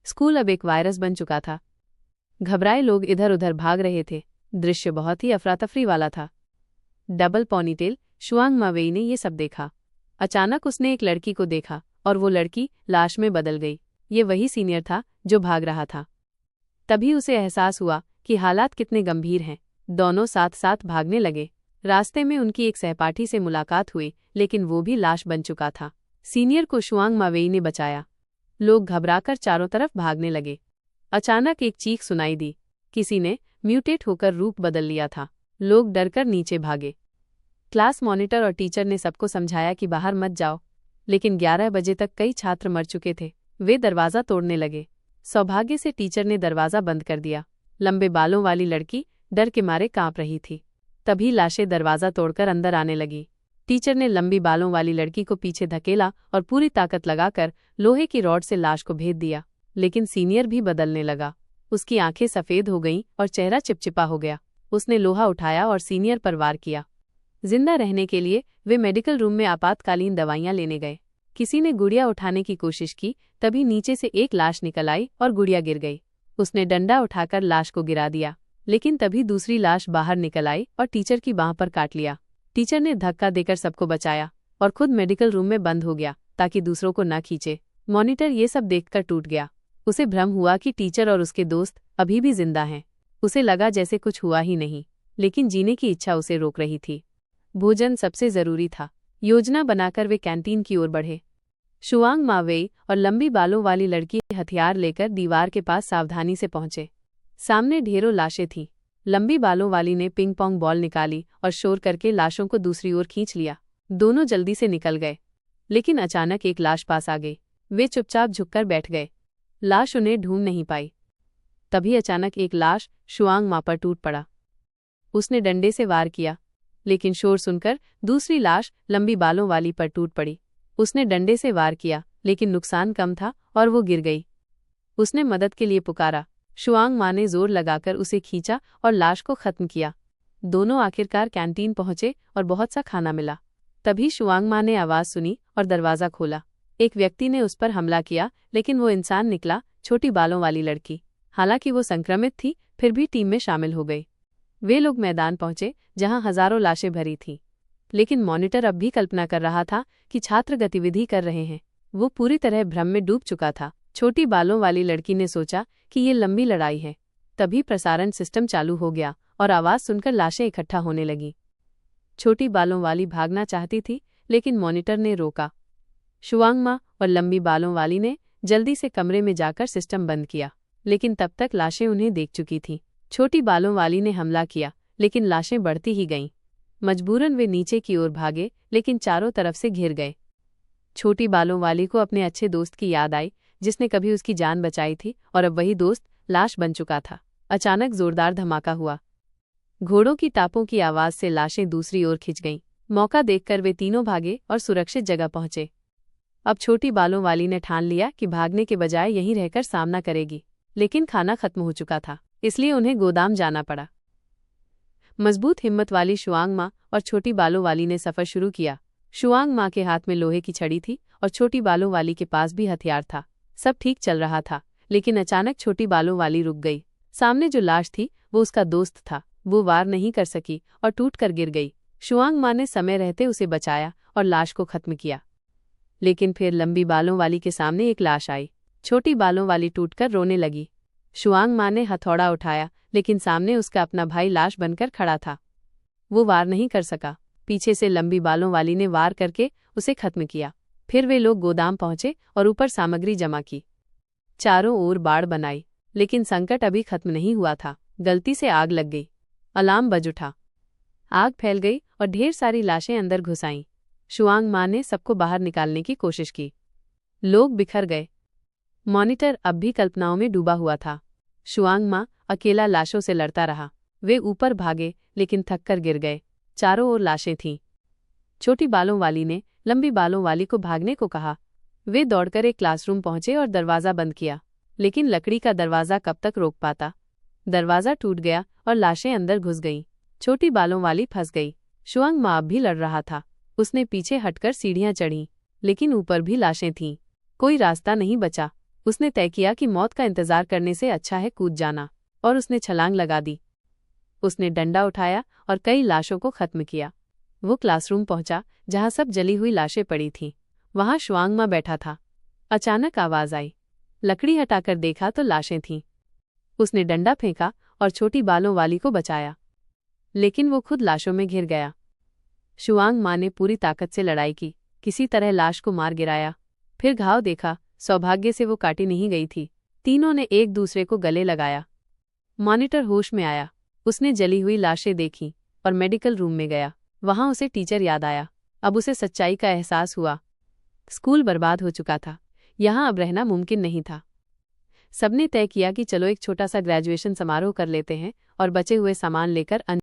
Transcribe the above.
School अब एक virus बन चुका था। घबराए लोग इधर उधर भाग रहे थे। दृश्य बहुत ही अफरा-तफरी वाला था। डबल पॉनीटेल शुआंग मावेई ने ये सब देखा। अचानक उसने एक लड़की को देखा और वो लड़की लाश में बदल गई। ये वही सीनियर था जो भाग रहा था। तभी उसे एहसास हुआ कि हालात कितने गंभीर हैं। दोनों साथ साथ भागने लगे। रास्ते में उनकी एक सहपाठी से मुलाकात हुई, लेकिन वो भी लाश बन चुका था। सीनियर को शुआंग मावेई ने बचाया। लोग घबराकर चारों तरफ भागने लगे। अचानक एक चीख सुनाई दी। किसी ने म्यूटेट होकर रूप बदल लिया था। लोग डरकर नीचे भागे। क्लास मॉनिटर और टीचर ने सबको समझाया कि बाहर मत जाओ, लेकिन 11 बजे तक कई छात्र मर चुके थे। वे दरवाज़ा तोड़ने लगे। सौभाग्य से टीचर ने दरवाज़ा बंद कर दिया। लंबे बालों वाली लड़की डर के मारे कांप रही थी। तभी लाशें दरवाज़ा तोड़कर अंदर आने लगी। टीचर ने लंबी बालों वाली लड़की को पीछे धकेला और पूरी ताकत लगाकर लोहे की रॉड से लाश को भेद दिया। लेकिन सीनियर भी बदलने लगा। उसकी आंखें सफ़ेद हो गईं और चेहरा चिपचिपा हो गया। उसने लोहा उठाया और सीनियर पर वार किया। जिंदा रहने के लिए वे मेडिकल रूम में आपातकालीन दवाइयां लेने गए। किसी ने गुड़िया उठाने की कोशिश की, तभी नीचे से एक लाश निकल आई और गुड़िया गिर गई। उसने डंडा उठाकर लाश को गिरा दिया, लेकिन तभी दूसरी लाश बाहर निकल आई और टीचर की बांह पर काट लिया। टीचर ने धक्का देकर सबको बचाया और खुद मेडिकल रूम में बंद हो गया ताकि दूसरों को न खींचे। मॉनिटर ये सब देखकर टूट गया। उसे भ्रम हुआ कि टीचर और उसके दोस्त अभी भी जिंदा हैं। उसे लगा जैसे कुछ हुआ ही नहीं, लेकिन जीने की इच्छा उसे रोक रही थी। भोजन सबसे जरूरी था। योजना बनाकर वे कैंटीन की ओर बढ़े। शुआंग मावेई और लंबी बालों वाली लड़की हथियार लेकर दीवार के पास सावधानी से पहुंचे। सामने ढेरों लाशें थीं। लंबी बालों वाली ने पिंग पोंग बॉल निकाली और शोर करके लाशों को दूसरी ओर खींच लिया। दोनों जल्दी से निकल गए, लेकिन अचानक एक लाश पास आ गई। वे चुपचाप झुककर बैठ गए। लाश उन्हें ढूंढ नहीं पाई। तभी अचानक एक लाश शुआंग मा पर टूट पड़ा। उसने डंडे से वार किया, लेकिन शोर सुनकर दूसरी लाश लंबी बालों वाली पर टूट पड़ी। उसने डंडे से वार किया, लेकिन नुकसान कम था और वो गिर गई। उसने मदद के लिए पुकारा। शुआंग मा ने जोर लगाकर उसे खींचा और लाश को खत्म किया। दोनों आखिरकार कैंटीन पहुंचे और बहुत सा खाना मिला। तभी शुआंग मा ने आवाज़ सुनी और दरवाज़ा खोला। एक व्यक्ति ने उस पर हमला किया, लेकिन वो इंसान निकला, छोटी बालों वाली लड़की। हालांकि वो संक्रमित थी, फिर भी टीम में शामिल हो गई। वे लोग मैदान पहुंचे जहां हजारों लाशें भरी थीं। लेकिन मॉनिटर अब भी कल्पना कर रहा था कि छात्र गतिविधि कर रहे हैं। वो पूरी तरह भ्रम में डूब चुका था। छोटी बालों वाली लड़की ने सोचा कि ये लंबी लड़ाई है। तभी प्रसारण सिस्टम चालू हो गया और आवाज़ सुनकर लाशें इकट्ठा होने लगीं। छोटी बालों वाली भागना चाहती थी, लेकिन मॉनिटर ने रोका। शुआंग मा और लंबी बालों वाली ने जल्दी से कमरे में जाकर सिस्टम बंद किया, लेकिन तब तक लाशें उन्हें देख चुकी थीं। छोटी बालों वाली ने हमला किया, लेकिन लाशें बढ़ती ही गईं। मजबूरन वे नीचे की ओर भागे, लेकिन चारों तरफ से घिर गए। छोटी बालों वाली को अपने अच्छे दोस्त की याद आई, जिसने कभी उसकी जान बचाई थी, और अब वही दोस्त लाश बन चुका था। अचानक जोरदार धमाका हुआ। घोड़ों की टापों की आवाज़ से लाशें दूसरी ओर खिंच गईं। मौका देखकर वे तीनों भागे और सुरक्षित जगह पहुंचे। अब छोटी बालों वाली ने ठान लिया कि भागने के बजाय यहीं रहकर सामना करेगी, लेकिन खाना खत्म हो चुका था, इसलिए उन्हें गोदाम जाना पड़ा। मजबूत हिम्मत वाली शुआंग मा और छोटी बालों वाली ने सफ़र शुरू किया। शुआंग मा के हाथ में लोहे की छड़ी थी और छोटी बालों वाली के पास भी हथियार था। सब ठीक चल रहा था, लेकिन अचानक छोटी बालों वाली रुक गई। सामने जो लाश थी वो उसका दोस्त था। वो वार नहीं कर सकी और टूटकर गिर गई। शुआंग मा ने समय रहते उसे बचाया और लाश को खत्म किया। लेकिन फिर लंबी बालों वाली के सामने एक लाश आई। छोटी बालों वाली टूटकर रोने लगी। शुआंग मा ने हथौड़ा उठाया, लेकिन सामने उसका अपना भाई लाश बनकर खड़ा था। वो वार नहीं कर सका। पीछे से लंबी बालों वाली ने वार करके उसे खत्म किया। फिर वे लोग गोदाम पहुंचे और ऊपर सामग्री जमा की। चारों ओर बाड़ बनाई, लेकिन संकट अभी खत्म नहीं हुआ था। गलती से आग लग गई। अलार्म बज उठा। आग फैल गई और ढेर सारी लाशें अंदर घुस आईं। शुआंग मा ने सबको बाहर निकालने की कोशिश की। लोग बिखर गए। मॉनिटर अब भी कल्पनाओं में डूबा हुआ था। शुआंग मा अकेला लाशों से लड़ता रहा। वे ऊपर भागे, लेकिन थककर गिर गए। चारों ओर लाशें थीं। छोटी बालों वाली ने लंबी बालों वाली को भागने को कहा। वे दौड़कर एक क्लासरूम पहुंचे और दरवाज़ा बंद किया, लेकिन लकड़ी का दरवाज़ा कब तक रोक पाता। दरवाज़ा टूट गया और लाशें अंदर घुस गईं। छोटी बालों वाली फंस गई। शुआंग मा अब भी लड़ रहा था। उसने पीछे हटकर सीढ़ियां चढ़ीं, लेकिन ऊपर भी लाशें थीं। कोई रास्ता नहीं बचा। उसने तय किया कि मौत का इंतजार करने से अच्छा है कूद जाना, और उसने छलांग लगा दी। उसने डंडा उठाया और कई लाशों को खत्म किया। वो क्लासरूम पहुंचा जहां सब जली हुई लाशें पड़ी थीं। वहां शुआंगमा बैठा था। अचानक आवाज आई। लकड़ी हटाकर देखा तो लाशें थीं। उसने डंडा फेंका और छोटी बालों वाली को बचाया, लेकिन वो खुद लाशों में घिर गया। शुआंगमा ने पूरी ताकत से लड़ाई की, किसी तरह लाश को मार गिराया। फिर घाव देखा, सौभाग्य से वो काटी नहीं गई थी। तीनों ने एक दूसरे को गले लगाया। मॉनिटर होश में आया। उसने जली हुई लाशें देखीं और मेडिकल रूम में गया। वहां उसे टीचर याद आया। अब उसे सच्चाई का एहसास हुआ। स्कूल बर्बाद हो चुका था। यहां अब रहना मुमकिन नहीं था। सबने तय किया कि चलो एक छोटा सा ग्रेजुएशन समारोह कर लेते हैं और बचे हुए सामान लेकर